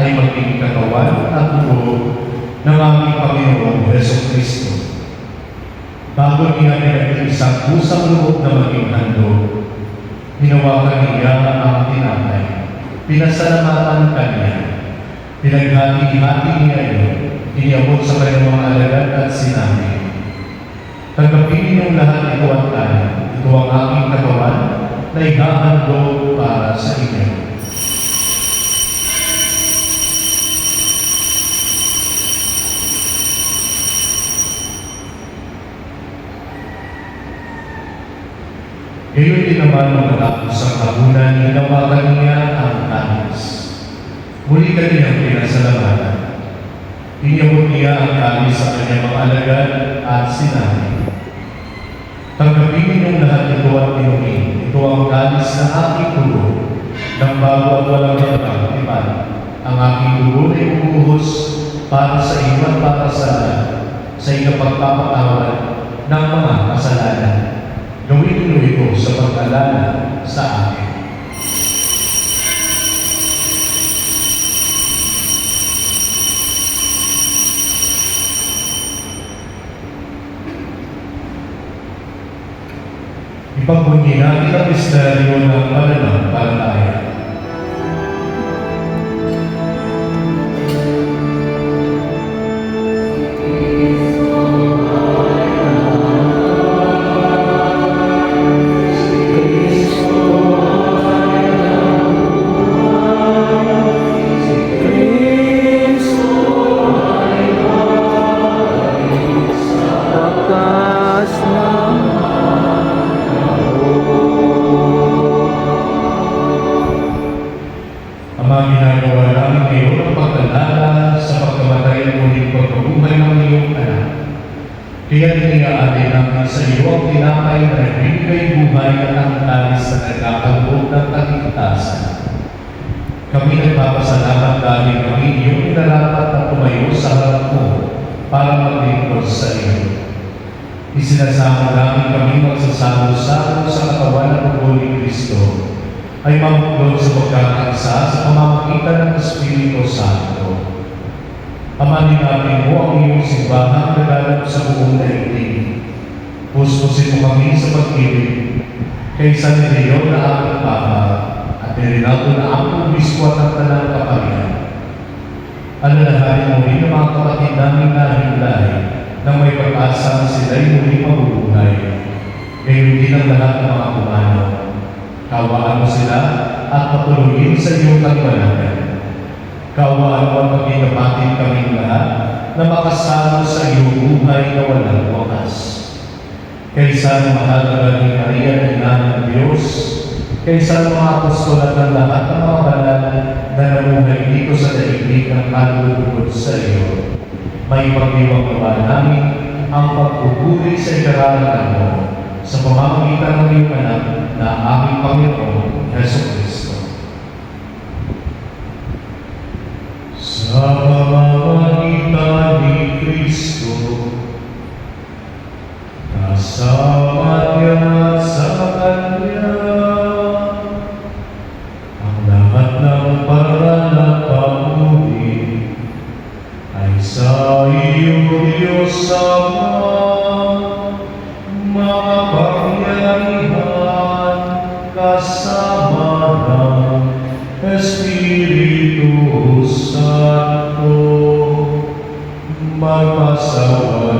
ay maging katawan at dugo ng aming Panginoong Jesucristo. Bago niya pinag-iisang pusang loob na maging handog, hinawakan niya ang tinapay, pinasalamatan kanya, pinaghati-hati niya yun, iniabot sa kanyang mga alagad at sinabi, "Tanggapin ninyong lahat ito at kanin. Ito ang aking katawan na ihahandog para sa inyo." Ngayon din naman matapos ang hapunan, hinawakan niya ang kanis. Muli kaniyang pinasalamatan. Iniabot niya ang kanis sa kanyang mga alagad at sinabi, "Tanggapin ninyong lahat ito at inumin. Ito ang kanis na aking dugo, ng bago at walang hanggang tipan. Ang aking dugo ay umuhos para sa iyo at para sa lahat, sa ikapagpapatawad ng mga kasalanan. Gawin niyo ito sa pag-alala sa akin." Ipagbunyi natin ang misteryo ng pananampalataya. Ama, ginagawa namin ngayon ang pagkalala sa pagkamatay at muling pagkabuhay ng iyong anak. Kaya iniaalay namin sa iyo ang tinapay na nagbibigay buhay at ang kanis na nagkakagod ng kaligtasan. Kami nagpapasalamat dahil kami iyong nilalapat na tumayo sa harap mo para maglingkod sa iyo. Isinasama namin kami magsasalo-salo sa katawan ng dugo ni Kristo ay mamuklod sa pagkakaisa sa pamamagitan ng Espiritu Santo. Amanin namin mo ang iyong simbahan naganap sa buong daigdig. Puspusin mo kami sa pag-ibig kay San Leon na aming Papa at Rinaldo na aming Obispo at ang Tanang Kaparian. Alalahanin mo rin ang mga kapatid naming lahing-lahi na may pag-asa na sila'y muling mabubuhay. Ngayon din ang lahat ng mga pumanaw. Kaawaan mo sila at patuloyin sa iyong kaliwanagan. Kaawaan mo at pagkikapatid kaming lahat na makasalo sa iyong buhay na walang wakas. Kaysa mahalaga ni Maria na Ina ng Diyos, kaysa mga apostol at ng lahat ng mga banal na namuhay dito sa daigdig ng kalulugod sa iyo, may pagdiwang namin ang pagpupuri sa ikararangan mo sa pamamagitan ng iyong anak na aming Panginoon Jesucristo. Sa pamamagitan ni Kristo, kasama niya at sa Kanya, ang lahat ng paran at papuri ay sa iyo, Diyos Ama, makapangyarihan kasama ng Espiritu Santo, magpasawalan